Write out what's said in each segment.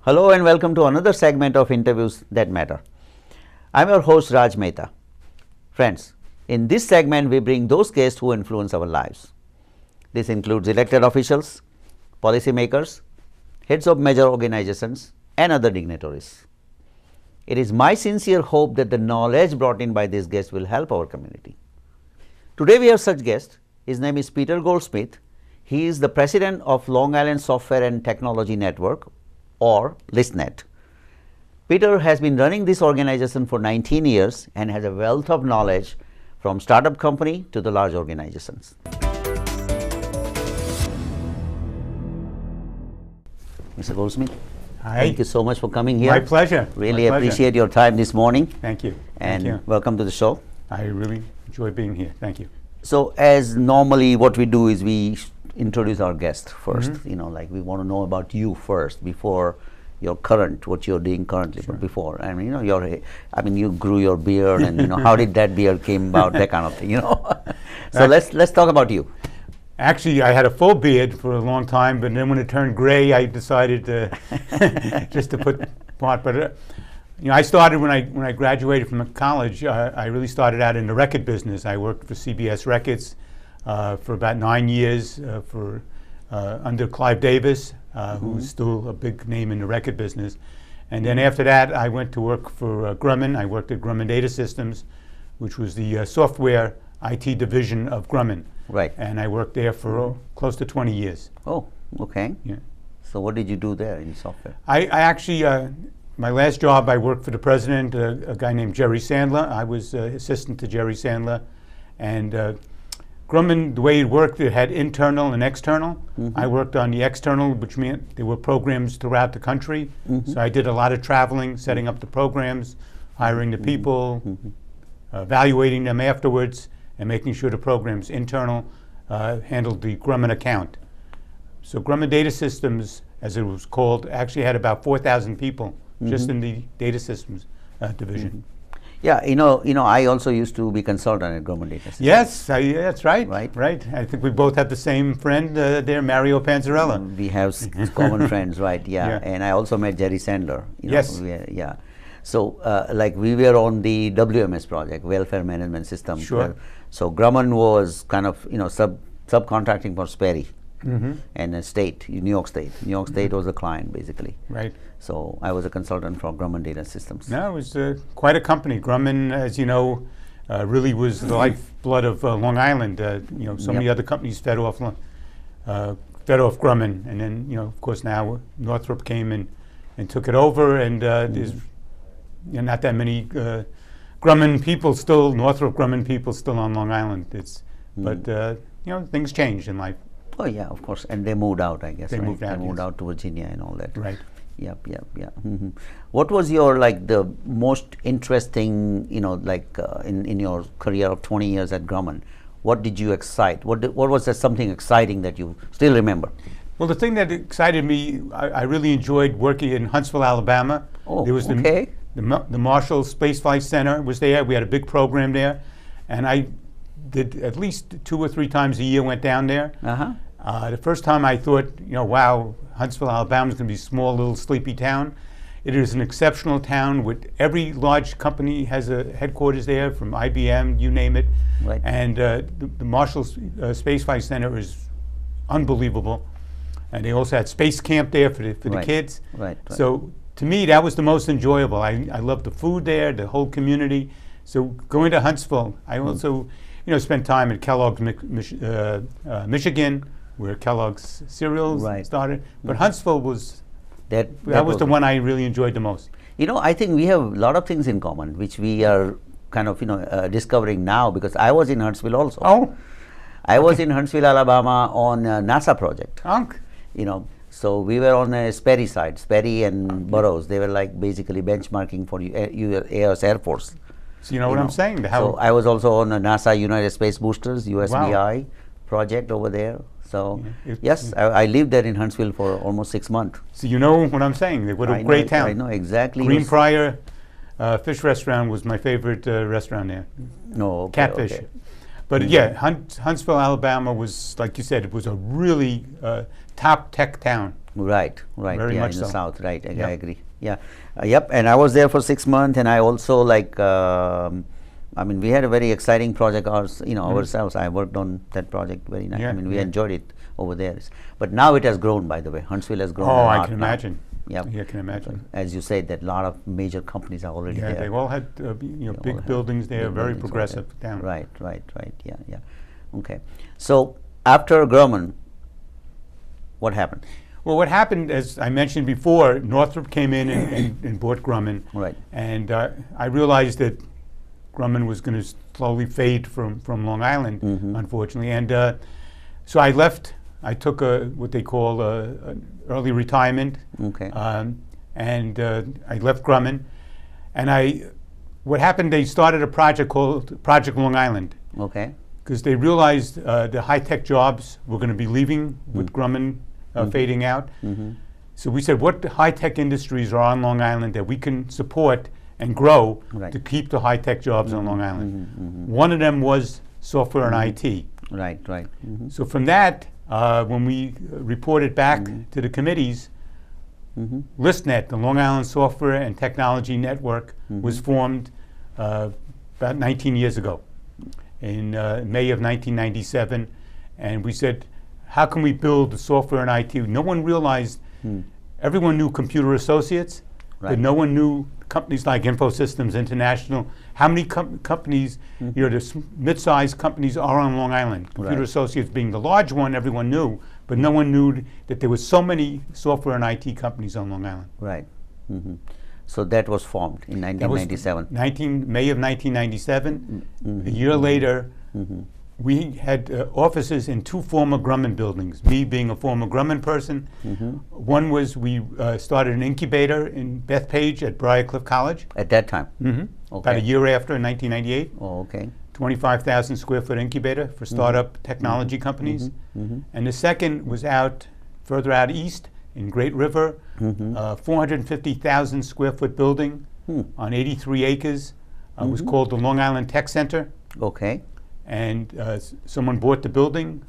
Hello and welcome to another segment of Interviews That Matter. I'm your host Raj Mehta. Friends, in this segment we bring those guests who influence our lives. This includes elected officials, policymakers, heads of major organizations and other dignitaries. It is my sincere hope that the knowledge brought in by these guests will help our community. Today we have such guest. His name is Peter Goldsmith. He is the president of Long Island Software and Technology Network, or LISNET. Peter has been running this organization for 19 years and has a wealth of knowledge from startup company to the large organizations. Mr. Goldsmith, Hi. thank you so much for coming here. My pleasure. Really My pleasure. appreciate your time this morning. Thank you. And Thank you. welcome to the show. I really enjoy being here. Thank you. So as normally what we do is we introduce our guest first. Like we want to know about you first before your current, what you're doing currently. Sure. But before, you grew your beard and how did that beard came about, that kind of thing, So let's talk about you. Actually, I had a full beard for a long time, but then when it turned gray, I decided just to put part. But I started when I graduated from college. I really started out in the record business. I worked for CBS Records for about 9 years under Clive Davis, who's still a big name in the record business. And then after that, I went to work for Grumman. I worked at Grumman Data Systems, which was the software IT division of Grumman. Right. And I worked there for close to 20 years. Oh, okay. Yeah. So what did you do there in software? I actually, my last job, I worked for the president, a guy named Jerry Sandler. I was assistant to Jerry Sandler. And Grumman, the way it worked, it had internal and external. I worked on the external, which meant there were programs throughout the country. So I did a lot of traveling, setting up the programs, hiring the people, evaluating them afterwards, and making sure the programs internal handled the Grumman account. So Grumman Data Systems, as it was called, actually had about 4,000 people just in the data systems division. Yeah, I also used to be consultant at Grumman Data Systems. Yes, that's right. Right. I think we both have the same friend there, Mario Panzarella. We have common friends, right? Yeah. And I also met Jerry Sandler. Yes. Yeah. So, we were on the WMS project, Welfare Management System. Sure. So Grumman was kind of, subcontracting for Sperry and a state, New York State. New York State was a client, basically. Right. So I was a consultant for Grumman Data Systems. No, it was quite a company. Grumman, as you know, really was the lifeblood of Long Island. So many other companies fed off Grumman, and then of course now Northrop came and took it over, and there's not that many Grumman people still, Northrop Grumman people still on Long Island. But things changed in life. Oh yeah, of course, and they moved out, I guess. They moved out. They moved out to Virginia and all that. Right. Yep. What was your the most interesting, in your career of 20 years at Grumman? What did you excite? What was there something exciting that you still remember? Well, the thing that excited me, I really enjoyed working in Huntsville, Alabama. Oh, there was okay. The Marshall Space Flight Center was there. We had a big program there, and I did at least 2 or 3 times a year. Went down there. The first time I thought, wow, Huntsville, Alabama is going to be a small, little, sleepy town. It is an exceptional town with every large company has a headquarters there, from IBM, you name it. Right. And the Marshall Space Flight Center is unbelievable. And they also had Space Camp there for the kids. Right. So to me, that was the most enjoyable. I loved the food there, the whole community. So going to Huntsville, I also spent time at Kellogg's, Michigan, where Kellogg's cereals started. But Huntsville was that was the one I really enjoyed the most. I think we have a lot of things in common, which we are kind of discovering now, because I was in Huntsville also. Oh, I was in Huntsville, Alabama on a NASA project. So we were on a Sperry side, Sperry and Burroughs. They were basically benchmarking for U.S. Air Force. So you know what I'm saying? So I was also on a NASA United Space Boosters, USBI project over there. So yes, I lived there in Huntsville for almost 6 months. So you know what I'm saying? What a great town. I know exactly. Greenbrier Fish Restaurant was my favorite restaurant there. No, Catfish. Okay. But Huntsville, Alabama was, like you said, it was a really top tech town. Right, right. Very yeah, much in the so. south. Right, I Yep. agree. Yeah, yep. And I was there for 6 months, and I also like. I mean, we had a very exciting project ourselves. I worked on that project very nice. Yeah, I mean, we yeah. enjoyed it over there. But now it has grown. By the way, Huntsville has grown. Oh, a lot I can now. imagine. Yep. Yeah, I can imagine. As you said, that a lot of major companies are already Yeah, there. they all had all big have buildings there, big very buildings over progressive there. town. Right, right, right. Yeah, yeah. Okay. So after Grumman, what happened? Well, what happened, as I mentioned before, Northrop came in and bought Grumman. Right. And I realized that Grumman was going to slowly fade from Long Island, unfortunately. And so I left. I took what they call an early retirement. Okay. And I left Grumman. And what happened, they started a project called Project Long Island. Okay. Because they realized the high-tech jobs were going to be leaving with Grumman fading out. So we said, what high-tech industries are on Long Island that we can support and grow Right. to keep the high-tech jobs on Long Island? One of them was software and IT. Right, right. So from that, when we reported back to the committees, ListNet, the Long Island Software and Technology Network, was formed about 19 years ago, in May of 1997. And we said, how can we build the software and IT? No one realized, everyone knew Computer Associates, Right. but no one knew companies like InfoSystems International. How many companies, the mid-sized companies are on Long Island? Computer Right. Associates being the large one, everyone knew, but no one knew that there was so many software and IT companies on Long Island. Right. So that was formed in That was 1997. May of 1997. A year later, we had offices in two former Grumman buildings, me being a former Grumman person. One was we started an incubator in Bethpage at Briarcliff College. At that time. About a year after, in 1998. Oh, okay. 25,000 square foot incubator for startup technology companies. And the second was further out east in Great River, 450,000 square foot building on 83 acres. It was called the Long Island Tech Center. Okay. And someone bought the building,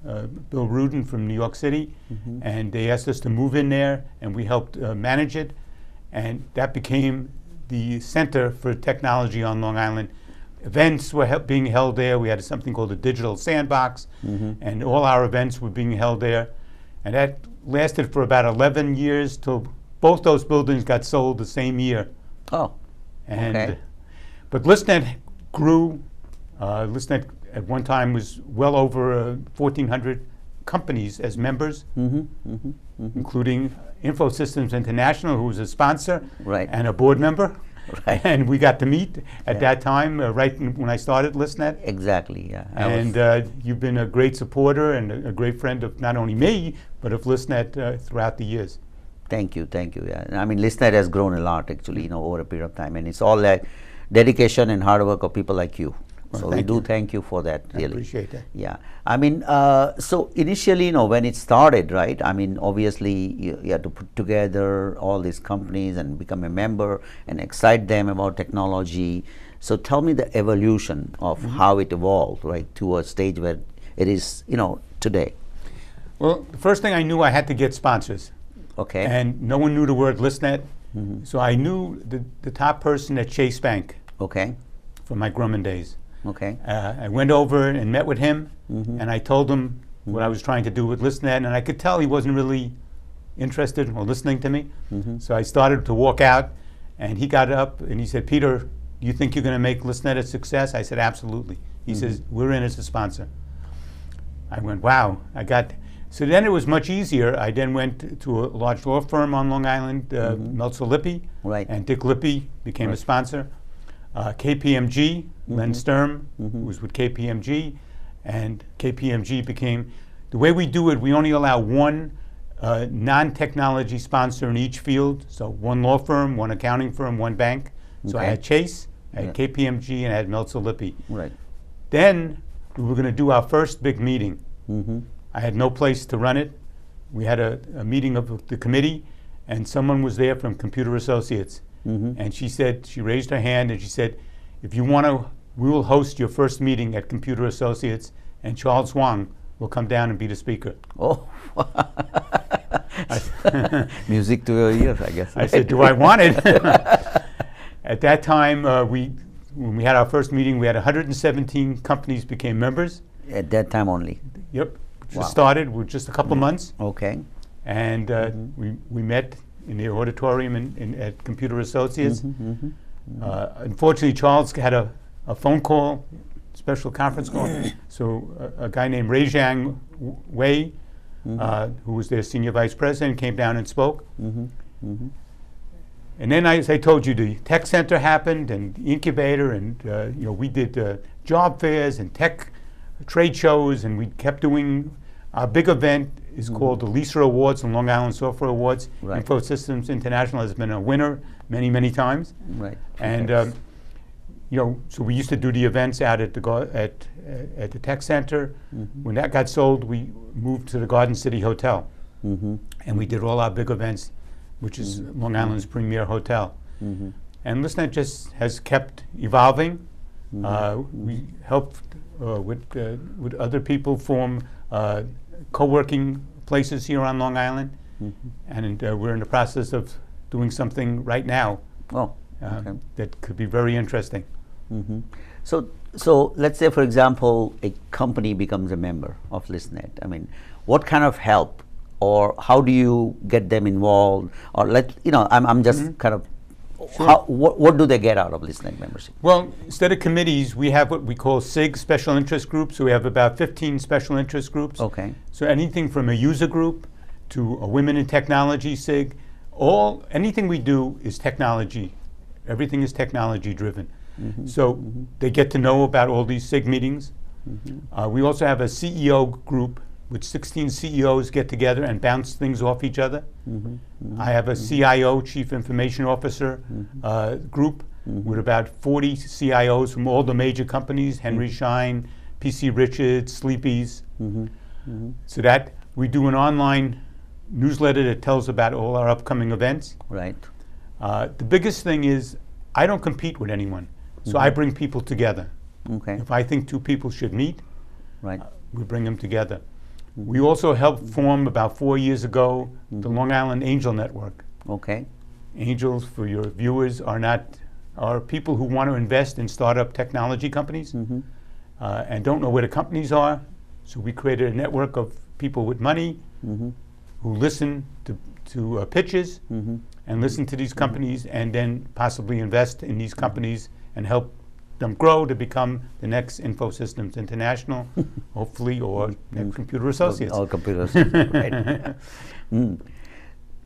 Bill Rudin from New York City, and they asked us to move in there, and we helped manage it. And that became the center for technology on Long Island. Events were being held there. We had something called a digital sandbox, and all our events were being held there. And that lasted for about 11 years till both those buildings got sold the same year. Oh, And, okay. But ListNet grew. ListNet at one time was well over 1,400 companies as members, including InfoSystems International, who was a sponsor Right. and a board member. Right. And we got to meet at that time, when I started ListNet. Exactly, yeah. And you've been a great supporter and a great friend of not only me, but of ListNet throughout the years. Thank you, yeah. I mean, ListNet has grown a lot actually, over a period of time, and it's all like dedication and hard work of people like you. Well, so we do thank you for that, I really. appreciate that. Yeah, I mean, so initially, when it started, right? I mean, obviously, you had to put together all these companies and become a member and excite them about technology. So tell me the evolution of how it evolved, right, to a stage where it is, today. Well, the first thing I knew, I had to get sponsors. Okay. And no one knew the word ListNet. So I knew the top person at Chase Bank Okay. from my Grumman days. Okay. I went over and met with him, and I told him what I was trying to do with ListNet, and I could tell he wasn't really interested or listening to me. So I started to walk out, and he got up and he said, "Peter, do you think you're going to make ListNet a success?" I said, "Absolutely." He says, "We're in as a sponsor." I went, "Wow." So then it was much easier. I then went to a large law firm on Long Island, Meltzer Lippy, Right. and Dick Lippy became a Right. sponsor. KPMG, Len Sturm, was with KPMG, and KPMG became, the way we do it, we only allow one non-technology sponsor in each field. So one law firm, one accounting firm, one bank. So I Okay. had Chase, I had KPMG, and I had Meltzer Lippy. Right. Then we were going to do our first big meeting. I had no place to run it. We had a meeting of the committee, and someone was there from Computer Associates. And she raised her hand and she said, "If you want to, we will host your first meeting at Computer Associates, and Charles Wang will come down and be the speaker." Oh. Music to your ears, I guess. I said, do I want it? At that time, when we had our first meeting, we had 117 companies became members. At that time only. Yep. Just Wow. started with just a couple months. Okay. And we met in the auditorium at Computer Associates. Unfortunately, Charles had a phone call, special conference call. So a guy named Ray Zhang Wei, who was their senior vice president, came down and spoke. And then, as I told you, the tech center happened, and the incubator, and we did job fairs and tech trade shows, and we kept doing. Our big event is called the Lisa Awards and Long Island Software Awards. Right. InfoSystems International has been a winner many, many times. Right. And so we used to do the events out at the tech center. When that got sold, we moved to the Garden City Hotel, and we did all our big events, which is Long Island's premier hotel. And ListNet just has kept evolving. We helped with other people form co-working places here on Long Island, and we're in the process of doing something right now that could be very interesting. So let's say, for example, a company becomes a member of ListNet. I mean, what kind of help, or how do you get them involved? Or I'm just kind of, what do they get out of ListNet membership? Well, instead of committees, we have what we call SIG, special interest groups. So we have about 15 special interest groups. Okay. So anything from a user group to a women in technology SIG, anything we do is technology. Everything is technology driven. So they get to know about all these SIG meetings. We also have a CEO group, which 16 CEOs get together and bounce things off each other. I have a CIO, Chief Information Officer, group with about 40 CIOs from all the major companies, Henry Schein, PC Richards, Sleepy's. So that we do an online newsletter that tells about all our upcoming events. Right. The biggest thing is I don't compete with anyone, so I bring people together. Okay. If I think two people should meet, Right. we bring them together. We also helped form about 4 years ago the Long Island Angel Network. Okay. Angels, for your viewers, are people who want to invest in startup technology companies and don't know where the companies are. So we created a network of people with money who listen to pitches and listen to these companies and then possibly invest in these companies and help them grow to become the next InfoSystems International, hopefully, or next Computer Associates. All Computer Associates, right.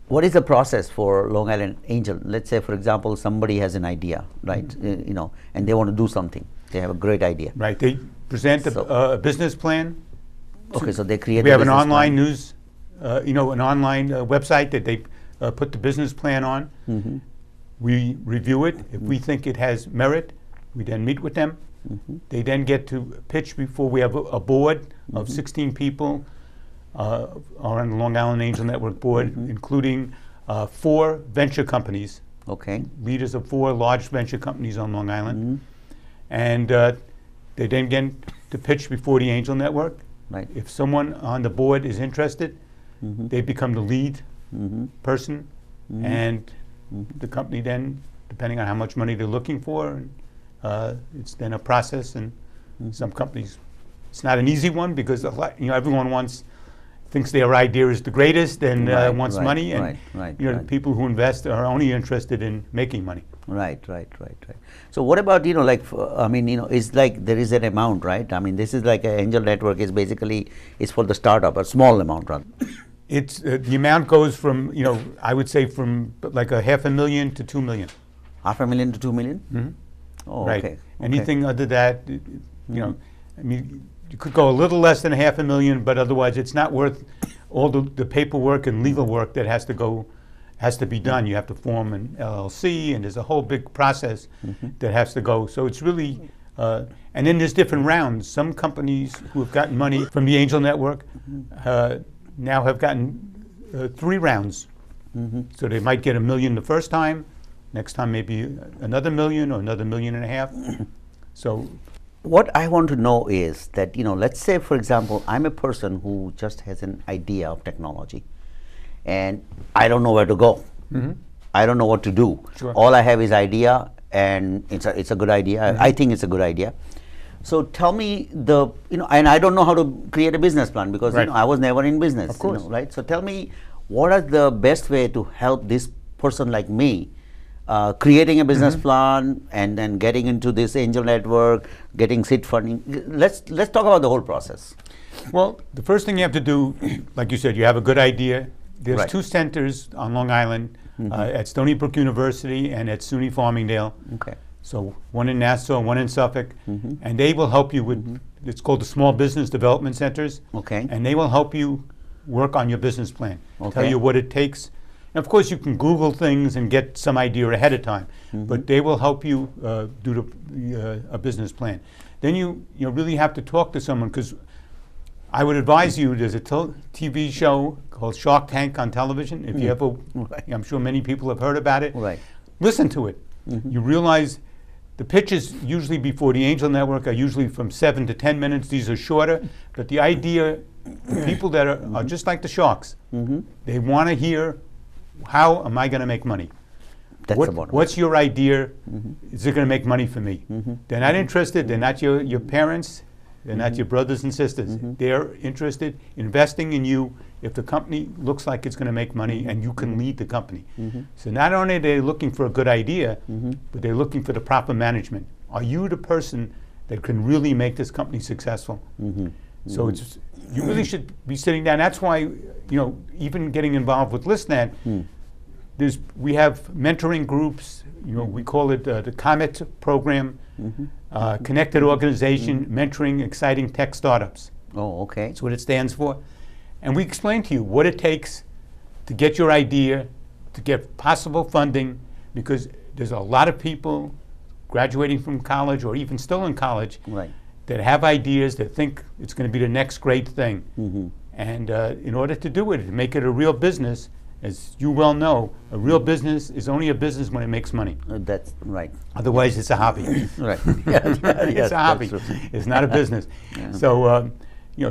What is the process for Long Island Angel? Let's say, for example, somebody has an idea, right? And they want to do something. They have a great idea. Right. They present a business plan. Okay, so they create. We have an online news, an online website that they put the business plan on. We review it. If we think it has merit, we then meet with them. They then get to pitch before we have a board of 16 people are on the Long Island Angel Network board, including 4 venture companies. Okay. Leaders of 4 large venture companies on Long Island. And they then get to pitch before the Angel Network. Right. If someone on the board is interested, they become the lead person, and the company then, depending on how much money they're looking for, it's then a process. And some companies, it's not an easy one because everyone thinks their idea is the greatest and wants money, and people who invest are only interested in making money. Right. So what about, it's like there is an amount, right? I mean, this is like an angel network is basically, it's for the startup, a small amount, rather. It's, the amount goes from, I would say from like $500,000 to $2 million. $500,000 to $2 million? Oh, right. okay. Anything under that, I mean, you could go a little less than $500,000, but otherwise it's not worth all the paperwork and legal work that has to be done. You have to form an LLC, and there's a whole big process that has to go. So it's really, and then there's different rounds. Some companies who have gotten money from the Angel Network now have gotten 3 rounds. So they might get $1 million the first time, next time maybe another $1 million or another $1.5 million. So what I want to know is that, let's say, for example, I'm a person who just has an idea of technology, and I don't know where to go. I don't know what to do. Sure. All I have is idea, and it's a good idea. I think it's a good idea. So tell me and I don't know how to create a business plan because Right. I was never in business. Of course. Right? So tell me, what are the best way to help this person like me creating a business plan and then getting into this angel network, getting seed funding? Let's talk about the whole process. Well, the first thing you have to do, like you said, you have a good idea. There's Right. 2 centers on Long Island, at Stony Brook University and at SUNY Farmingdale. Okay. So one in Nassau, one in Suffolk, and they will help you with, it's called the Small Business Development Centers. Okay. And they will help you work on your business plan, tell Okay. you what it takes. And of course, you can Google things and get some idea ahead of time, but they will help you do a business plan. Then you really have to talk to someone, because I would advise you, there's a TV show called Shark Tank on television. If you ever, Right. I'm sure many people have heard about it. Right. Listen to it. You realize the pitches usually before the Angel Network are usually from 7 to 10 minutes. These are shorter, but the idea, the people that are just like the sharks, they want to hear, how am I going to make money? That's the bottom. What's your idea? Is it going to make money for me? They're not interested. They're not your parents. They're not your brothers and sisters. They're interested in investing in you if the company looks like it's going to make money and you can lead the company. So not only are they looking for a good idea, but they're looking for the proper management. Are you the person that can really make this company successful? So it's, you really should be sitting down. That's why, even getting involved with ListNet, we have mentoring groups. We call it the COMET program, Connected Organization, Mentoring Exciting Tech Startups. Oh, okay. That's what it stands for. And we explain to you what it takes to get your idea, to get possible funding, because there's a lot of people graduating from college or even still in college Right. that have ideas, that think it's going to be the next great thing. And in order to do it, to make it a real business, as you well know, a real business is only a business when it makes money. That's right. Otherwise, it's a hobby. Right. It's a hobby. It's not a business. So,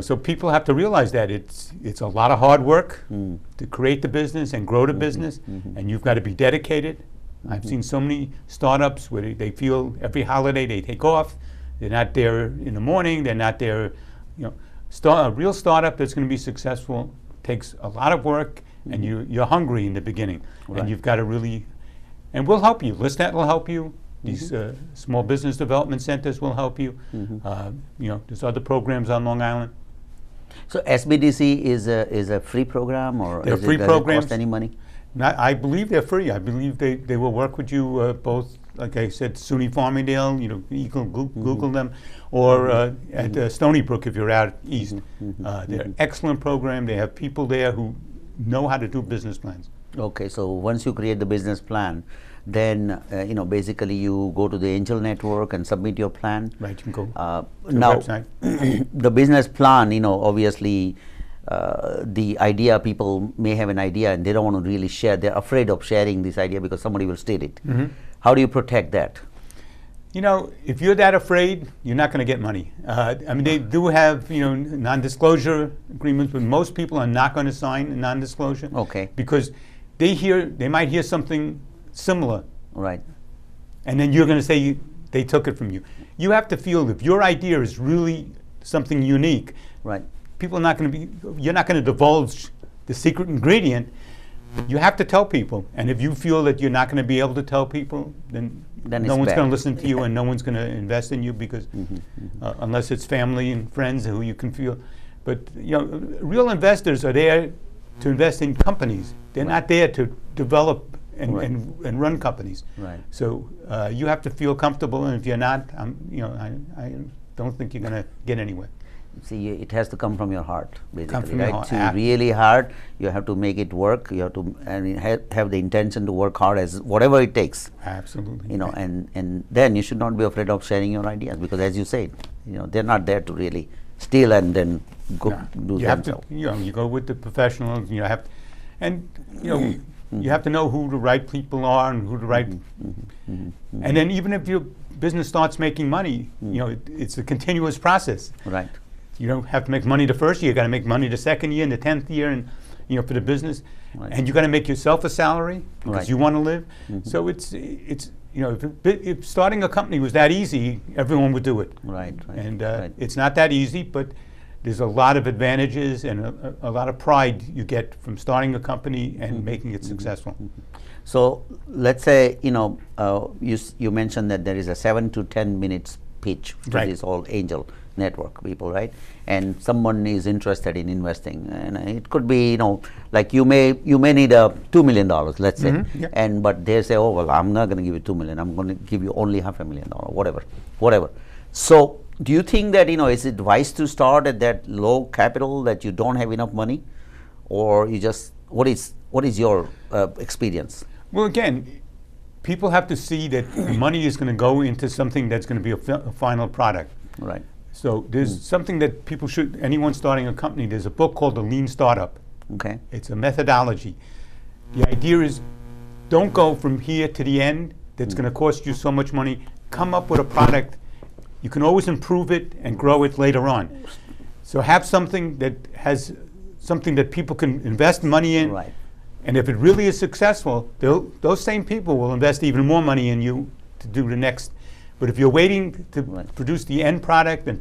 so people have to realize that it's a lot of hard work to create the business and grow the business, and you've got to be dedicated. I've seen so many startups where they feel every holiday they take off. They're not there in the morning. They're not there. A real startup that's going to be successful takes a lot of work, and you're hungry in the beginning, Right. and you've got to really. And we'll help you. ListNet will help you. These small business development centers will help you. There's other programs on Long Island. So SBDC is a free program, or They're does free it programs. cost any money? I believe they're free. I believe they will work with you both, like I said, SUNY Farmingdale, you can Google them, or at Stony Brook if you're out east. They're an excellent program. They have people there who know how to do business plans. Okay, so once you create the business plan, then basically you go to the Angel Network and submit your plan. Right, you can go to Now, the website. the business plan, obviously the idea, people may have an idea and they don't want to really share. They're afraid of sharing this idea because somebody will steal it. How do you protect that? If you're that afraid, you're not going to get money. They do have, non-disclosure agreements, but most people are not going to sign a non-disclosure. Okay. Because they might hear something similar, Right. and then you're going to say they took it from you. You have to feel if your idea is really something unique, Right. people are not going to be, you're not going to divulge the secret ingredient. You have to tell people, and if you feel that you're not going to be able to tell people, then no it's one's bad. going to listen to you, and no one's going to invest in you, because unless it's family and friends who you can feel. But real investors are there to invest in companies. They're not there to develop and run companies. Right. So you have to feel comfortable, and if you're not, I don't think you're going to get anywhere. See, it has to come from your heart, basically, Come from your right? heart. So really hard, you have to make it work. You have to have the intention to work hard as whatever it takes. Absolutely. And then you should not be afraid of sharing your ideas, because as you said, they're not there to really steal and then go do You have themselves. to, you go with the professionals. You have to know who the right people are and who the right. And then even if your business starts making money, it's a continuous process. Right. You don't have to make money the first year. You got to make money the second year and the 10th year, and for the business, Right. and you got to make yourself a salary because Right. you want to live. So it's if starting a company was that easy, everyone would do it. Right, right. And right. it's not that easy, but there's a lot of advantages and a lot of pride you get from starting a company and making it successful. So let's say you mentioned that there is a 7 to 10 minutes pitch to Right. this whole angel network people, right? And someone is interested in investing, and it could be like you may need a $2 million, let's say, Yeah. and but they say, oh well, I'm not going to give you $2 million. I'm going to give you only $500,000, whatever. So do you think that is it wise to start at that low capital that you don't have enough money, or you just what is your experience? Well, again, people have to see that the money is going to go into something that's going to be a final product. Right. So there's something that people should, anyone starting a company, there's a book called The Lean Startup. Okay. It's a methodology. The idea is don't go from here to the end that's going to cost you so much money. Come up with a product. You can always improve it and grow it later on. So have something that has something that people can invest money in. Right. And if it really is successful, those same people will invest even more money in you to do the next. But if you're waiting to Right. produce the end product and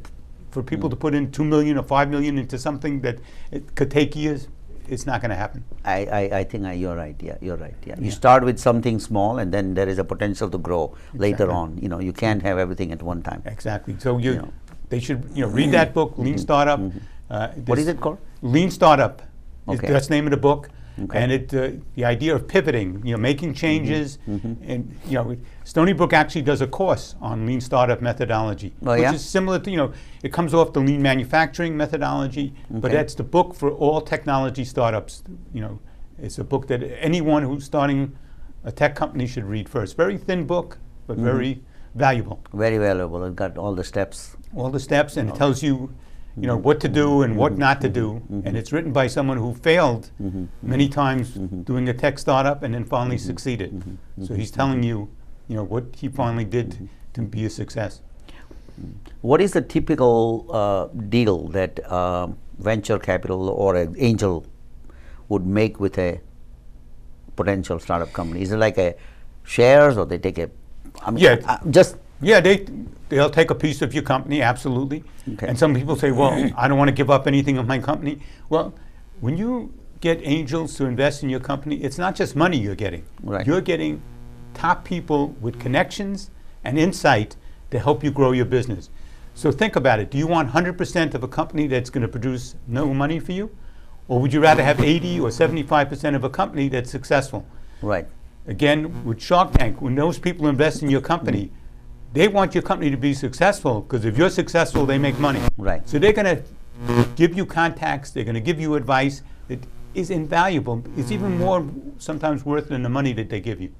for people to put in $2 million or $5 million into something that it could take years, it's not going to happen. I think you're right. Yeah, you're right. Yeah. You start with something small, and then there is a potential to grow later on. You can't have everything at one time. Exactly. So they should read that book, Lean Startup. What is it called? Lean Startup. Okay. That's the name of the book. Okay. And the idea of pivoting, making changes, and Stony Brook actually does a course on Lean Startup methodology, Oh, which yeah? is similar to it comes off the Lean manufacturing methodology, but Okay. that's the book for all technology startups. It's a book that anyone who's starting a tech company should read first. Very thin book, but very valuable. Very valuable. It got all the steps. All the steps, and it tells you what to do and what not to do. And it's written by someone who failed many times doing a tech startup and then finally succeeded. So he's telling you, what he finally did to be a success. What is the typical deal that venture capital or an angel would make with a potential startup company? Is it like a shares, or they take a? Yeah. Just Yeah, they'll take a piece of your company, absolutely. Okay. And some people say, well, I don't want to give up anything of my company. Well, when you get angels to invest in your company, it's not just money you're getting. Right. You're getting top people with connections and insight to help you grow your business. So think about it. Do you want 100% of a company that's going to produce no money for you? Or would you rather have 80 or 75% of a company that's successful? right. Again, with Shark Tank, when those people invest in your company, they want your company to be successful, because if you're successful, they make money. Right. So they're going to give you contacts, they're going to give you advice that is invaluable. It's even more sometimes worth than the money that they give you.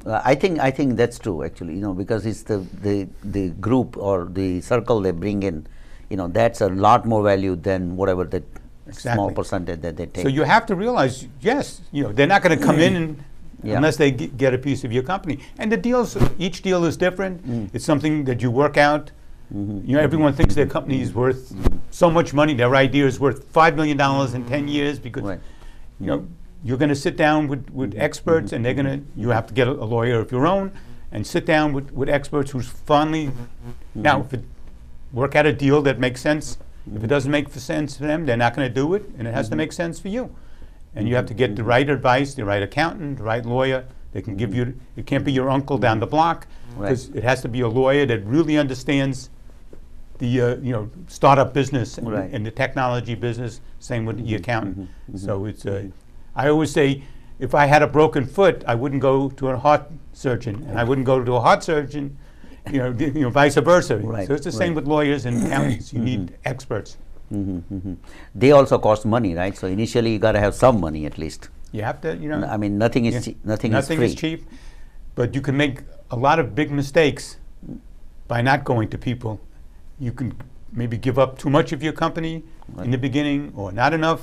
I think that's true, actually. Because it's the group or the circle they bring in. That's a lot more value than whatever the small Exactly. percentage that they take. So you have to realize, yes, they're not going to come in and Yeah. unless they get a piece of your company. And the deals, each deal is different. It's something that you work out. Everyone thinks their company is worth so much money. Their idea is worth $5 million in 10 years because, Right. you're going to sit down with experts, and you have to get a lawyer of your own and sit down with experts who's finally, now, work out a deal that makes sense. If it doesn't make sense for them, they're not going to do it, and it has to make sense for you. And you have to get the right advice, the right accountant, the right lawyer. They can give you, it can't be your uncle down the block, because it has to be a lawyer that really understands the startup business and, Right. and the technology business, same with the accountant. So it's, I always say, if I had a broken foot, I wouldn't go to a heart surgeon, and I wouldn't go to a heart surgeon, vice versa. Right, So it's the same right. with lawyers and accountants. You need experts. They also cost money, right? So initially you got to have some money at least. You have to, I mean, nothing is Yeah. nothing Nothing is is free. cheap, but you can make a lot of big mistakes by not going to people. You can maybe give up too much of your company in the beginning, or not enough.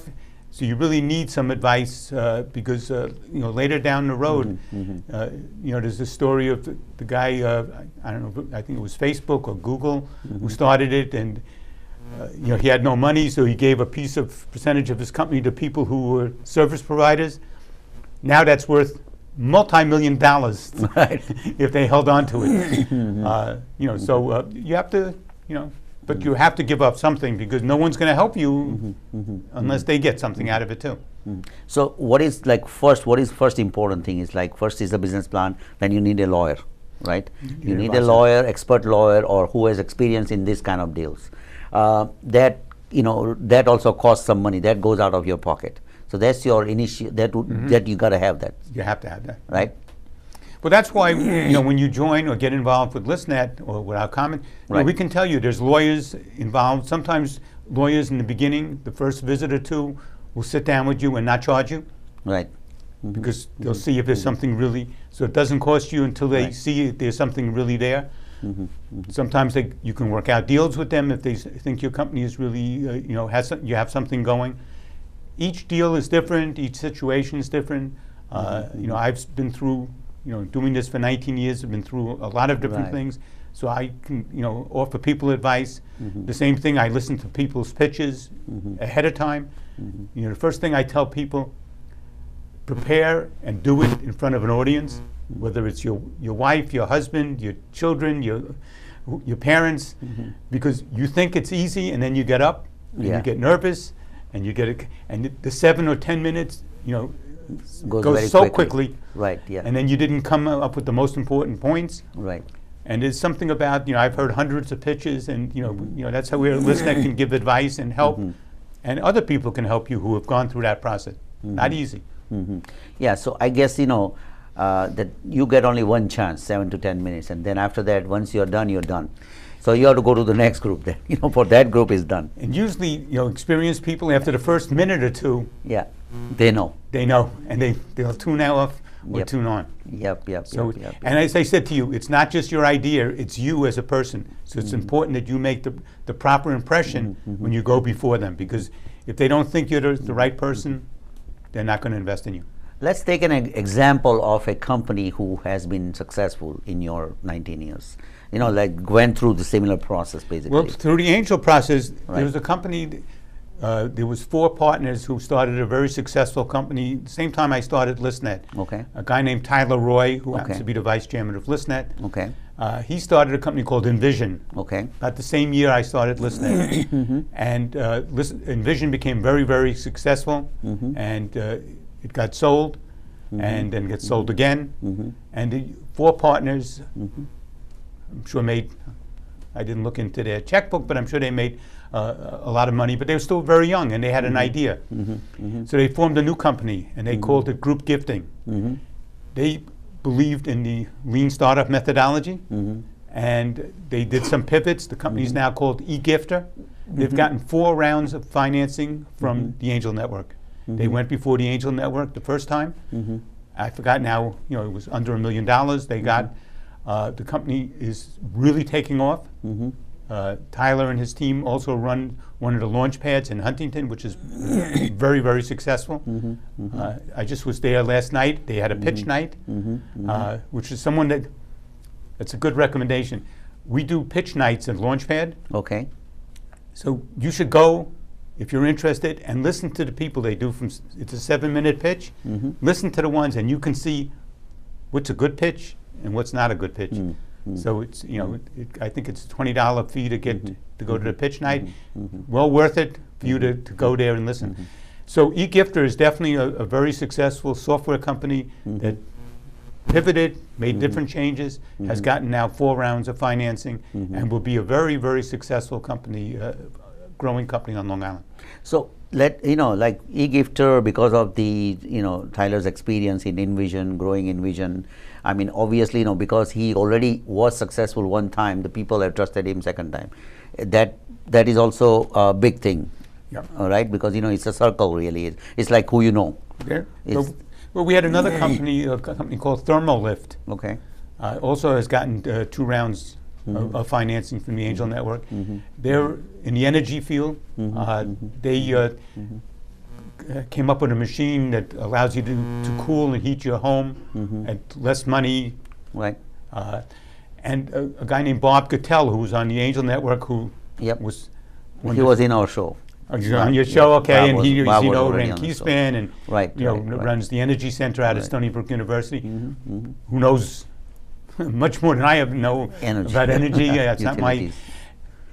So you really need some advice because later down the road, there's the story of the guy. I don't know. I think it was Facebook or Google who started it, and he had no money, so he gave a percentage of his company to people who were service providers. Now that's worth multi-million dollars Right. if they held on to it. So you have to, but you have to give up something because no one's going to help you unless they get something out of it too. So what is first important thing is first is the business plan, then you need a lawyer, right? You need a lawyer, expert lawyer, or who has experience in this kind of deals. That also costs some money, that goes out of your pocket. So that's your initial, that you got to have that. You have to have that. Right? Well, that's why, when you join or get involved with ListNet or with our common, Right. we can tell you there's lawyers involved. Sometimes lawyers in the beginning, the first visit or two, will sit down with you and not charge you Right. because they'll see if there's something really, so it doesn't cost you until they Right. see if there's something really there. Sometimes you can work out deals with them if they think your company is really, you have something going. Each deal is different, each situation is different. I've been through, doing this for 19 years, I've been through a lot of different Right. things. So I can, offer people advice. The same thing, I listen to people's pitches ahead of time. The first thing I tell people, prepare and do it in front of an audience, whether it's your wife, your husband, your children, your parents, because you think it's easy and then you get up and Yeah. you get nervous and you get it, and the 7 or 10 minutes, Goes goes very so quickly. quickly. Right, yeah. And then you didn't come up with the most important points. Right. And there's something about, I've heard hundreds of pitches, and that's how we're ListNet can give advice and help, and other people can help you who have gone through that process. Not easy. Yeah, so I guess that you get only one chance, 7 to 10 minutes, and then after that, once you're done, you're done. So you have to go to the next group then. For that group is done. And usually, experienced people after the first minute or two, Yeah, they know. they know, and they'll tune off or Yep. tune on. Yep. So, and as I said to you, it's not just your idea; it's you as a person. So it's important that you make the proper impression when you go before them, because if they don't think you're the right person, they're not going to invest in you. Let's take an example of a company who has been successful in your 19 years. Went through the similar process basically. Well, through the angel process, Right. there was a company. There was 4 partners who started a very successful company. Same time I started ListNet. Okay. A guy named Tyler Roy, who happens Okay. to be the vice chairman of ListNet. Okay. He started a company called Envision. Okay. About the same year I started ListNet. And Envision became very, very successful, and it got sold, and then got sold again. And the 4 partners, I'm sure I didn't look into their checkbook, but I'm sure they made a lot of money, but they were still very young and they had an idea. So they formed a new company and they called it Group Gifting. They believed in the lean startup methodology, and they did some pivots. The company is now called eGifter. They've gotten 4 rounds of financing from the Angel Network. They went before the Angel Network the first time. I forgot now, it was under $1 million. They got, the company is really taking off. Tyler and his team also run one of the launch pads in Huntington, which is very, very successful. I just was there last night. They had a pitch night, which is that's a good recommendation. We do pitch nights at Launchpad. Okay. So you should go if you're interested and listen to the people they do. It's a 7-minute pitch. Listen to the ones and you can see what's a good pitch and what's not a good pitch. So it's, I think it's a $20 fee to get to go to the pitch night. Well worth it for you to go there and listen. So eGifter is definitely a very successful software company that pivoted, made different changes, has gotten now 4 rounds of financing, and will be a very, very successful company, growing company on Long Island. So like eGifter, because of the Tyler's experience in Envision, growing Envision, I mean obviously because he already was successful one time, the people have trusted him second time. That is also a big thing, right? Because it's a circle really. It's like who you know. Okay. Well, we had another company, a company called Thermolift. Okay. Also has gotten 2 rounds of financing from the Angel Network. They're in the energy field. They came up with a machine that allows you to cool and heat your home at less money. Right. And a guy named Bob Cattell, who was on the Angel Network, who was He was in our show. He's on your show, Yeah. okay, and Bob he was already ran on the show. Keyspin and Right, right. runs the Energy Center out of Right. Stony Brook University. Who knows much more than I know Energy. about energy? It's not my. Utilities.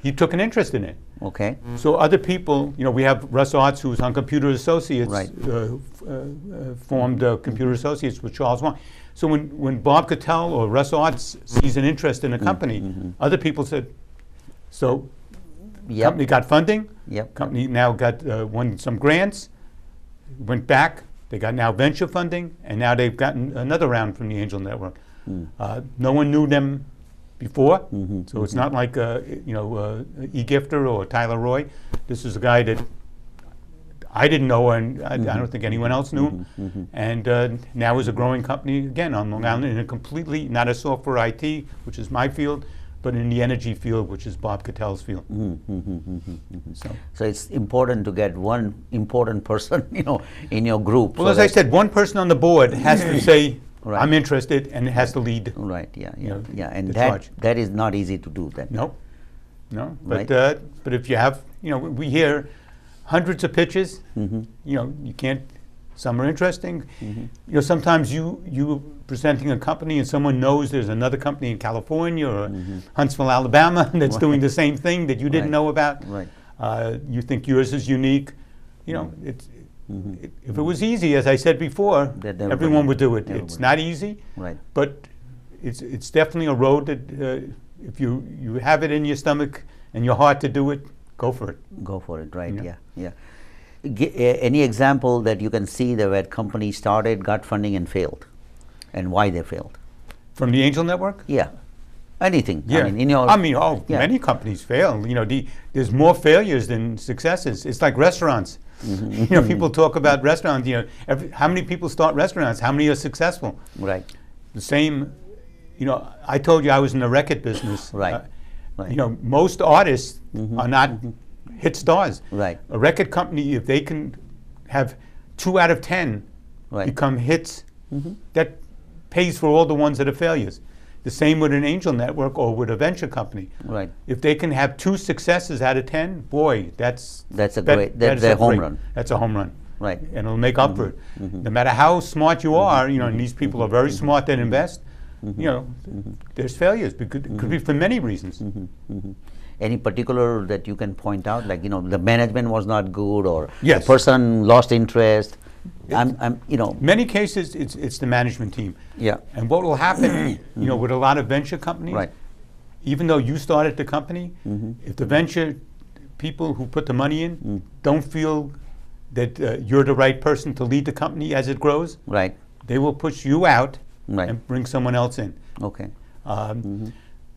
He took an interest in it. Okay. So other people, we have Russ Arts, who's on Computer Associates, Right. formed Computer Associates with Charles Wang. So when Bob Cattell or Russ Arts sees an interest in a company, other people said, so Yep. company got funding, Yep. company now got won some grants, went back, they got now venture funding, and now they've gotten another round from the Angel Network. No one knew them before, so it's not like E. Gifter or Tyler Roy. This is a guy that I didn't know, and I don't think anyone else knew him. And now is a growing company again on Long Island in a completely, not a software IT, which is my field, but in the energy field, which is Bob Cattell's field. So it's important to get one important person, in your group. Well, so as I that- said, one person on the board has to say, Right. I'm interested, and it has to lead. Right. Yeah. Yeah. Yeah. And the that charge. that is not easy to do. That. No. Right. But if you have, we hear hundreds of pitches. You can't. Some are interesting. Sometimes you presenting a company and someone knows there's another company in California or Huntsville, Alabama that's doing the same thing that you didn't Right. know about. Right. You think yours is unique. If it was easy, as I said before, That everybody- everyone would do it. everybody. It's not easy, Right. but it's definitely a road that if you have it in your stomach and your heart to do it, go for it. Go for it. Right. Yeah. Yeah. Any example that you can see that where company started, got funding, and failed, and why they failed? From the Angel Network? Yeah. Anything. Yeah. I mean, in your. Yeah. Many companies fail. There's more failures than successes. It's like restaurants. People talk about restaurants. How many people start restaurants? How many are successful? Right. The same. I told you I was in the record business. Right. Right. Most artists are not hit stars. Right. A record company, if they can have 2 out of 10 Right. become hits, that pays for all the ones that are failures. The same with an angel network or with a venture company. Right. If they can have 2 successes out of 10, boy, that's a great. That's a home run. That's a home run. Right. And it'll make up for it. No matter how smart you are, and these people are very smart that invest, there's failures. It could be for many reasons. Any particular that you can point out, like the management was not good, or Yes. the person lost interest. Many cases, it's the management team. Yeah. And what will happen, with a lot of venture companies, Right. even though you started the company, if the venture people who put the money in don't feel that you're the right person to lead the company as it grows, Right. they will push you out Right. and bring someone else in. Okay.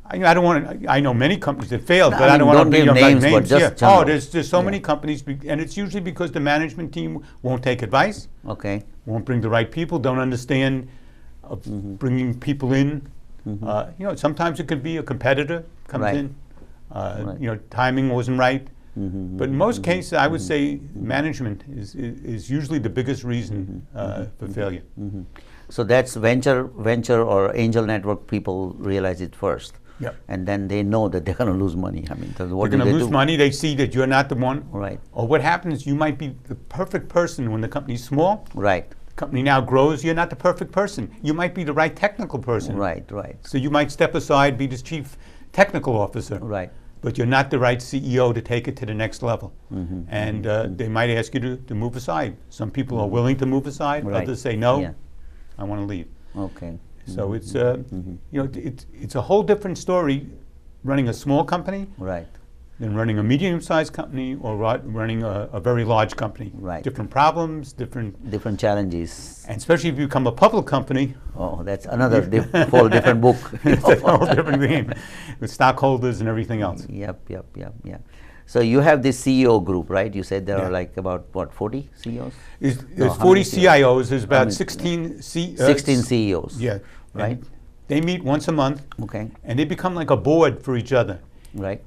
I don't want to. I know many companies that failed, No, but I I don't mean, want to don't bring give up names, but names. just Yeah. general. There's so Yeah. many companies, and it's usually because the management team won't take advice, Okay. won't bring the right people, don't understand bringing people in. Sometimes it could be a competitor comes Right. in. Right. Timing wasn't right. But in most cases, I would say management is usually the biggest reason for failure. So that's venture or angel network people realize it first. Yep. And then they know that they're going to lose money. I mean, so what They're do going to they lose do? money. They see that you're not the one. Right. Or what happens, you might be the perfect person when the company's small. Right. The company now grows, you're not the perfect person. You might be the right technical person. Right. Right. So you might step aside, be the chief technical officer. Right. But you're not the right CEO to take it to the next level. And they might ask you to move aside. Some people are willing to move aside. Right. Others say, no, Yeah. I want to leave. Okay. So it's it's a whole different story running a small company Right. than running a medium-sized company or running a very large company. Right. Different problems, different, Different challenges. and especially if you become a public company, Oh, that's another whole different book. it's a whole different game with stockholders and everything else. Yep. So you have this CEO group, right? You said there Yeah. are like about, what, 40 CEOs? There's how many 40 CIOs, there's about many? 16 16 CEOs. Yeah. Right? And they meet once a month Okay. and they become like a board for each other. Right.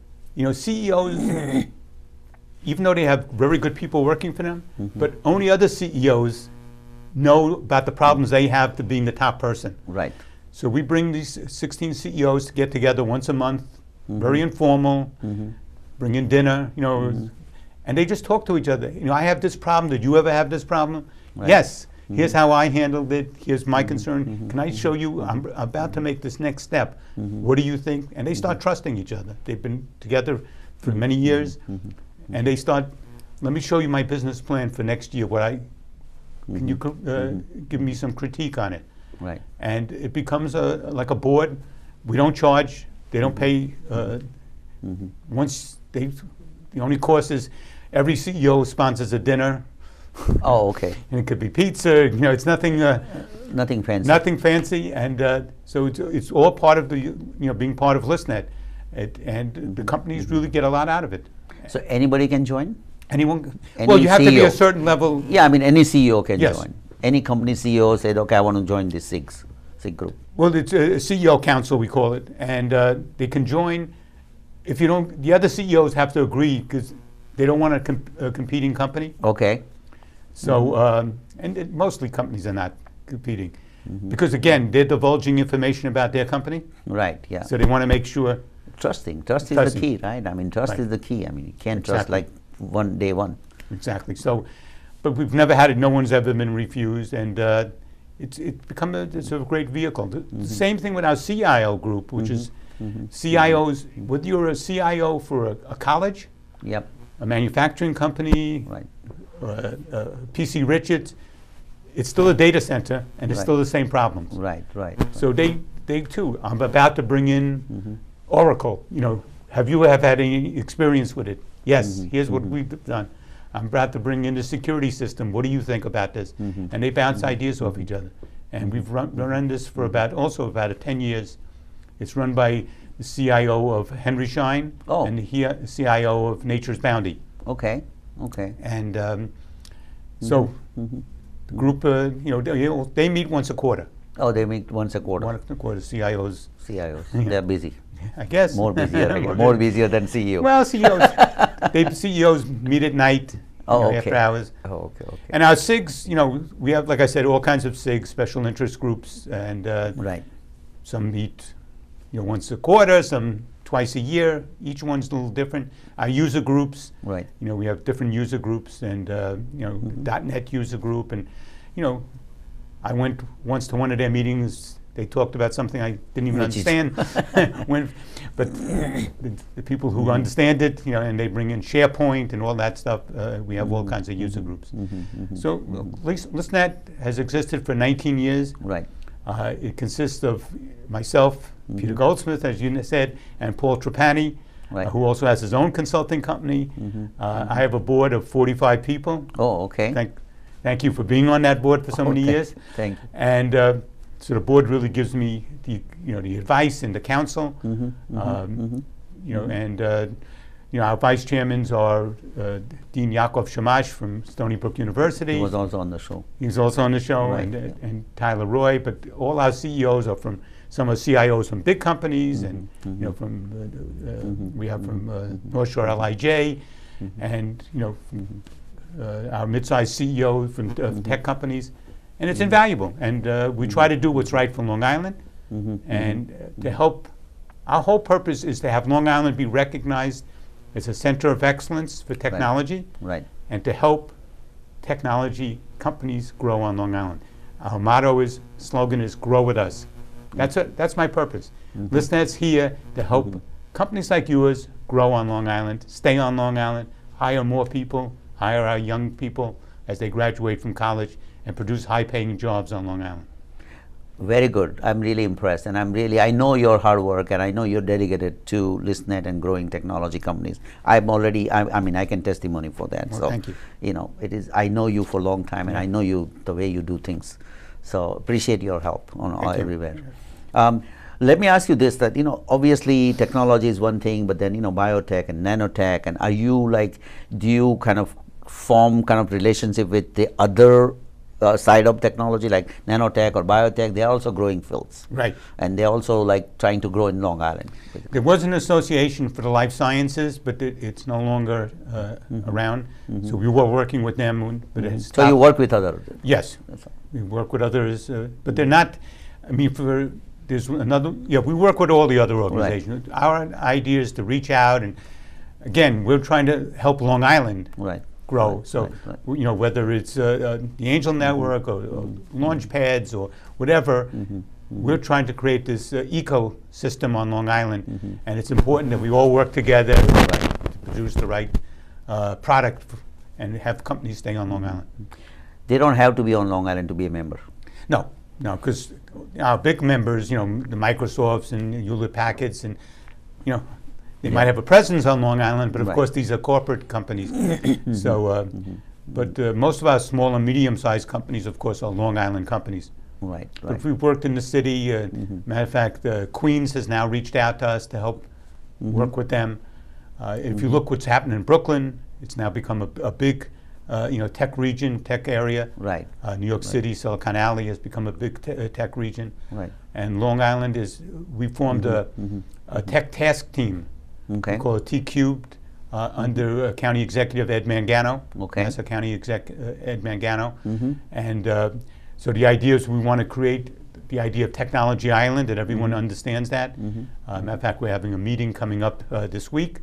CEOs, even though they have very good people working for them, but only other CEOs know about the problems they have to being the top person. Right. So we bring these 16 CEOs to get together once a month, very informal. bring in dinner, you know, and they just talk to each other. You know, I have this problem. Did you ever have this problem? Right. Yes. Here's how I handled it. Here's my concern. Can I show you? I'm about to make this next step. What do you think? And they start trusting each other. They've been together for many years, and they start. Let me show you my business plan for next year. Can you give me some critique on it? Right. And it becomes like a board. We don't charge. They don't pay. The only cost is every CEO sponsors a dinner. Oh, okay. And it could be pizza. You know, it's nothing. Nothing fancy. Nothing fancy, and so it's all part of the being part of ListNet, and the companies really get a lot out of it. So anybody can join? Anyone? Any Well, you have to be a CEO. certain level. Yeah, I mean any CEO can Yes. join. Any company CEO said, okay, I want to join this SIG group. Well, it's a CEO council, we call it, and they can join. If you don't, the other CEOs have to agree because they don't want a competing company. Okay. So, mostly companies are not competing because again, they're divulging information about their company. Right, yeah. So they want to make sure. Trust is the Trusting. key, right? I mean, trust Right. is the key. I mean, you can't trust Exactly. like day one. Exactly. So, but we've never had it. No one's ever been refused, and it's become it's a great vehicle. The same thing with our CIO group, which is CIOs. Whether you're a CIO for a college, Yep, a manufacturing company, right. or a PC Richards, it's still a data center, and it's Right. still the same problems. Right, right. So they too. I'm about to bring in Oracle. You know, have you ever had any experience with it? Yes. Here's what we've done. I'm about to bring in the security system. What do you think about this? And they bounce ideas off each other. And we've run this for about 10 years. It's run by the CIO of Henry Schein Oh. and the CIO of Nature's Bounty. Okay, okay. And so the group, they meet once a quarter. Oh, they meet once a quarter. Once a quarter, CIOs. CIOs, they're busy. I guess. More busier, I guess. More busier than CEO. Well, CEOs meet at night, Oh, after okay. hours. Oh, okay, okay. And our SIGs, we have, like I said, all kinds of SIGs, special interest groups, and Right. some meet, once a quarter, some twice a year. Each one's a little different. Our user groups, Right. we have different user groups, and .NET user group, and I went once to one of their meetings. They talked about something I didn't even Which is- understand. But the people who understand it, and they bring in SharePoint and all that stuff, we have all kinds of user groups. So ListNet has existed for 19 years. Right. It consists of myself, Peter Goldsmith, as you said, and Paul Trapani, Right. who also has his own consulting company. I have a board of 45 people. Oh, okay. Thank you for being on that board for so many Okay. years. Thank you. And so the board really gives me the advice and the counsel. And our vice chairmans are Dean Yaakov Shamash from Stony Brook University. He was also on the show. He's also on the show, Right, and Tyler Roy. But all our CEOs are from some are CIOs from big companies, and we have from North Shore LIJ, and our mid-sized CEO from tech companies, and it's invaluable. And we try to do what's right for Long Island, and to help. Our whole purpose is to have Long Island be recognized as a center of excellence for technology, Right. and to help technology companies grow on Long Island. Our slogan is "Grow with us." That's my purpose. ListNet's here to help companies like yours grow on Long Island, stay on Long Island, hire more people, hire our young people as they graduate from college, and produce high-paying jobs on Long Island. Very good. I'm really impressed, and I know your hard work, and I know you're dedicated to ListNet and growing technology companies. I can testimony for that. Well, so, thank you. It is. I know you for a long time, and I know you the way you do things. So appreciate your help on Thank you. everywhere. Let me ask you this: that obviously technology is one thing, but then biotech and nanotech, and do you kind of form relationship with the other side of technology like nanotech or biotech? They are also growing fields, Right. and they're also trying to grow in Long Island. There was an association for the life sciences, but it's no longer around. So we were working with them, but it has So you stopped. work with other. Yes, That's all. we work with others, but they're not. There's another. Yeah, we work with all the other organizations. Our idea is to reach out and again, we're trying to help Long Island Right. grow. Right, So, right. you know, whether it's the Angel Network or launch pads or whatever, we're trying to create this ecosystem on Long Island, and it's important that we all work together to produce the right product and have companies stay on Long Island. They don't have to be on Long Island to be a member. No, because our big members, you know, the Microsofts and Hewlett Packards, and you know, they might have a presence on Long Island, but of Right. course these are corporate companies. So, but most of our small and medium-sized companies, of course, are Long Island companies. Right. But Right. we've worked in the city. Matter of fact, Queens has now reached out to us to help work with them. If you look what's happened in Brooklyn, it's now become a big, you know, tech region, tech area. Right. New York City, Silicon Alley has become a big tech region. Right. And Long Island is, we formed a tech task team. Okay. We call it T Cubed, under County Executive Ed Mangano. Okay. That's County Exec Ed Mangano. And so the idea is we want to create the idea of Technology Island, that everyone understands that. Matter of fact, we're having a meeting coming up this week.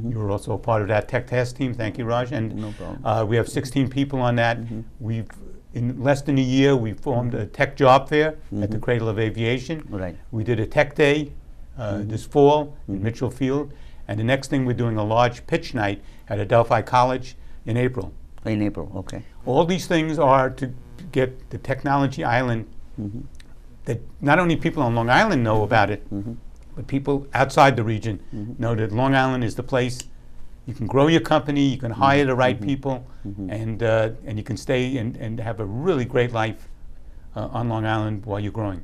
You're also a part of that tech task team. Thank you, Raj. And No problem. we have 16 people on that. We've, in less than a year, we formed a tech job fair at the Cradle of Aviation. Right. We did a tech day this fall in Mitchell Field. And the next thing, we're doing a large pitch night at Adelphi College in April. In April. Okay. All these things are to get the Technology Island, that not only people on Long Island know about it, but people outside the region know that Long Island is the place you can grow your company, you can hire the right people, and you can stay and have a really great life on Long Island while you're growing.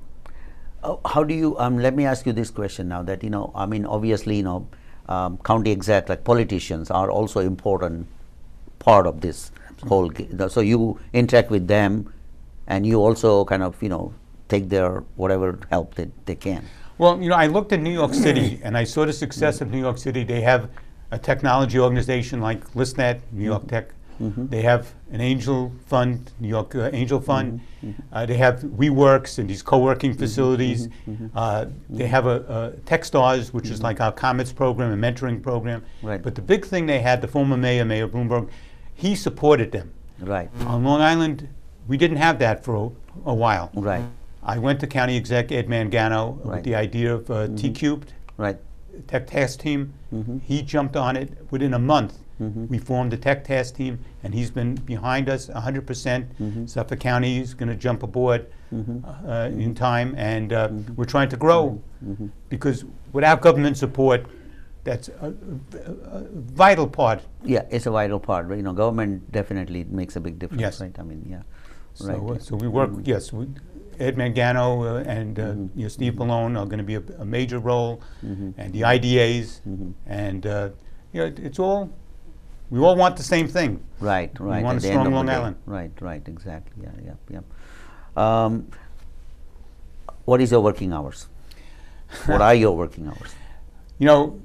How do you, let me ask you this question now that, you know, I mean, obviously, you know, county exec, like politicians are also important part of this whole, so you interact with them and you also kind of, you know, take their whatever help that they can. Well, you know, I looked at New York City and I saw the success of New York City. They have a technology organization like ListNet, New York Tech. They have an angel fund, New York Angel Fund. They have WeWorks and these co-working facilities. They have a TechStars, which is like our Comets program, a mentoring program. Right. But the big thing they had, the former mayor, Mayor Bloomberg, he supported them. Right. On Long Island, we didn't have that for a while. Right. I went to County Exec Ed Mangano with the idea of T Cubed, Right. Tech Task Team. He jumped on it within a month. We formed the Tech Task Team, and he's been behind us 100%. Suffolk County is going to jump aboard in time, and we're trying to grow because without government support, that's a vital part. Yeah, it's a vital part. You know, government definitely makes a big difference. Yes. Right. I mean, yeah. So, Right. so we work, yes, Ed Mangano and you know, Steve Malone are going to be a major role, and the IDAs, and you know, it's all, we all want the same thing. Right, right. We want at a the end strong of the Long day. Island. Right, right, exactly. Yeah, yeah, yeah. What is your working hours? What are your working hours? You know,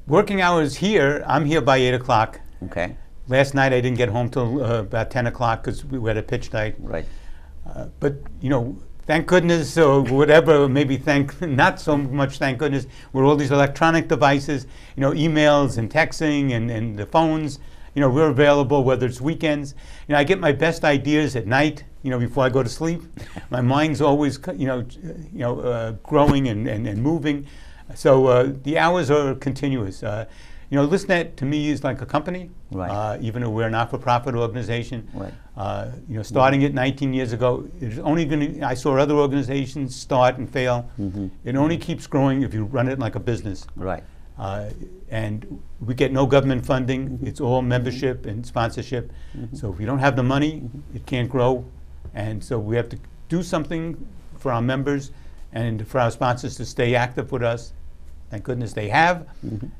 working hours here, I'm here by 8 o'clock. Okay, Last night I didn't get home till about 10 o'clock because we had a pitch night. right. But, you know, thank goodness, or whatever, maybe not so much thank goodness, with all these electronic devices, you know, emails and texting and the phones, you know, we're available whether it's weekends. You know, I get my best ideas at night, you know, before I go to sleep. My mind's always, growing and moving. So the hours are continuous. You know, ListNet to me is like a company, Right. even though we're a not-for-profit organization. Right. You know, starting it 19 years ago, it's only going to, I saw other organizations start and fail. It only keeps growing if you run it like a business. Right. And we get no government funding. It's all membership and sponsorship. So if you don't have the money, it can't grow. And so we have to do something for our members and for our sponsors to stay active with us. Thank goodness they have.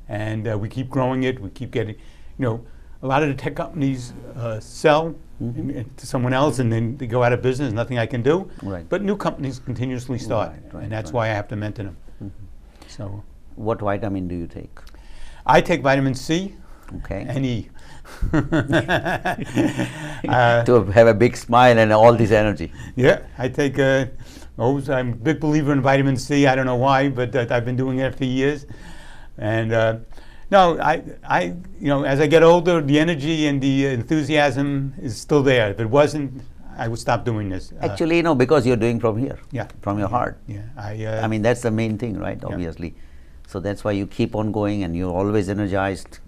And we keep growing it. We keep getting, you know, a lot of the tech companies sell to someone else and then they go out of business, nothing I can do. Right. But new companies continuously start. Right, right, and that's right. why I have to mentor them. So What vitamin do you take? I take vitamin C Okay. and E. To have a big smile and all this energy. Yeah, I take, I'm a big believer in vitamin C. I don't know why, but I've been doing it for years. And, No, as I get older, the energy and the enthusiasm is still there. If it wasn't, I would stop doing this. Actually, because you're doing from here, Yeah. from your heart. Yeah. I mean, that's the main thing, right? Obviously. So that's why you keep on going and you're always energized.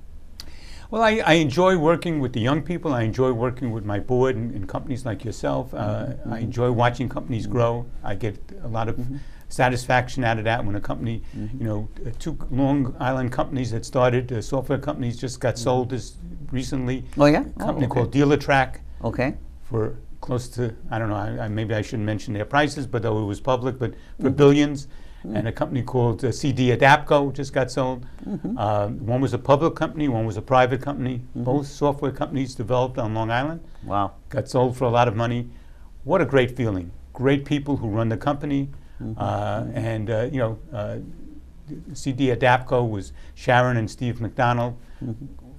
Well, I enjoy working with the young people. I enjoy working with my board and companies like yourself. I enjoy watching companies grow. I get a lot of satisfaction out of that when a company, two Long Island companies that started, software companies just got sold this recently. Oh, yeah? A company called DealerTrack Okay. for close to, I don't know, maybe I shouldn't mention their prices, but though it was public, but for billions. And a company called CD Adapco just got sold. One was a public company, one was a private company. Both software companies developed on Long Island. Wow. Got sold for a lot of money. What a great feeling. Great people who run the company. CD Adapco was Sharon and Steve McDonald.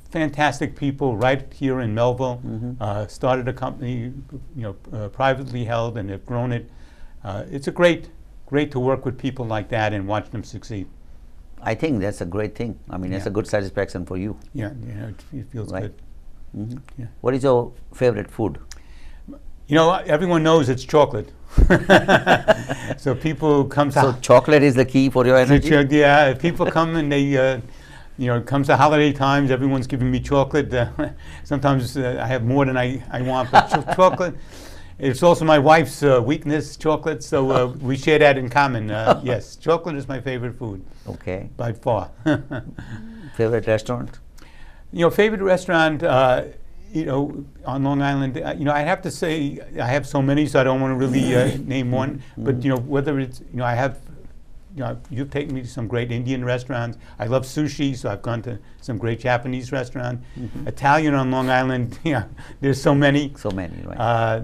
Fantastic people right here in Melville. Started a company, privately held, and have grown it. It's great to work with people like that and watch them succeed. I think that's a great thing. I mean, it's a good satisfaction for you. Yeah, it feels good. Yeah. What is your favorite food? Everyone knows it's chocolate. So people come to... So chocolate is the key for your energy? Yeah, if people come and they, it comes to holiday times, everyone's giving me chocolate. Sometimes I have more than I want, but chocolate. It's also my wife's weakness, chocolate, so we share that in common. Yes, chocolate is my favorite food. Okay. By far. Favorite restaurant? Favorite restaurant, on Long Island, I have to say, I have so many, so I don't want to really name one, but, whether it's, I have, you've taken me to some great Indian restaurants. I love sushi, so I've gone to some great Japanese restaurants. Italian on Long Island, there's so many. So many, right.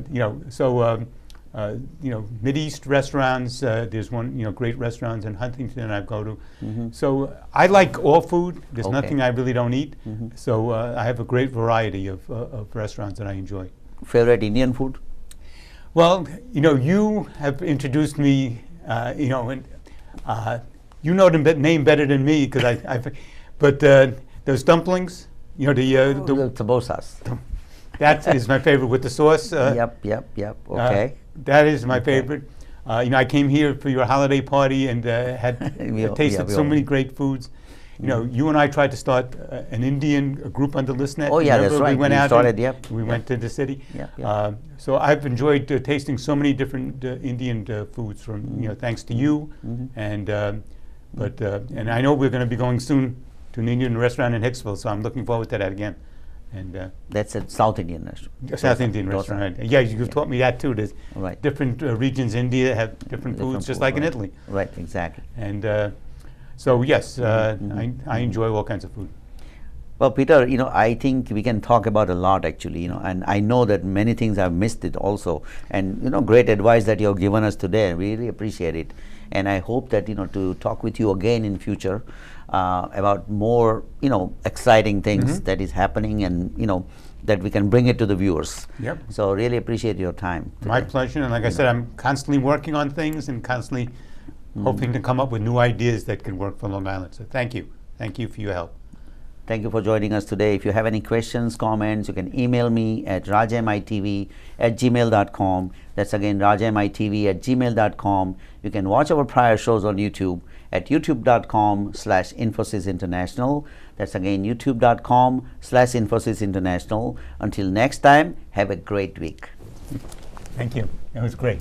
Mideast restaurants, there's one, great restaurants in Huntington I go to. So I like all food. There's nothing I really don't eat. So I have a great variety of restaurants that I enjoy. Favorite Indian food? Well, you have introduced me, you know the name better than me, but those dumplings, the samosas. That is my favorite with the sauce. Yep. Okay. That is my favorite. I came here for your holiday party and had tasted so many great foods. You and I tried to start an Indian group on the ListNet. Oh yeah, Remember? that's right. We went out. Started. We went to the city. Yep. So I've enjoyed tasting so many different Indian foods from thanks to you, and and I know we're going to be going soon to an Indian restaurant in Hicksville, so I'm looking forward to that again. And that's a South Indian restaurant. South Indian restaurant. Yeah, you've taught me that too. There's right. different regions in India have different foods, just like in Italy. Right, exactly. And so yes, I enjoy all kinds of food. Well, Peter, I think we can talk about a lot actually, and I know that many things I've missed it also, and great advice that you have given us today. We really appreciate it, and I hope that to talk with you again in future about more exciting things that is happening, and that we can bring it to the viewers. Yep. So really appreciate your time today. My pleasure, and like I said, I'm constantly working on things and constantly hoping to come up with new ideas that can work for Long Island. So thank you for your help. Thank you for joining us today. If you have any questions, comments, you can email me at rajmitv@gmail.com. That's again rajmitv@gmail.com. You can watch our prior shows on YouTube at youtube.com/Infosys International. That's again youtube.com/Infosys International. Until next time, have a great week. Thank you. It was great.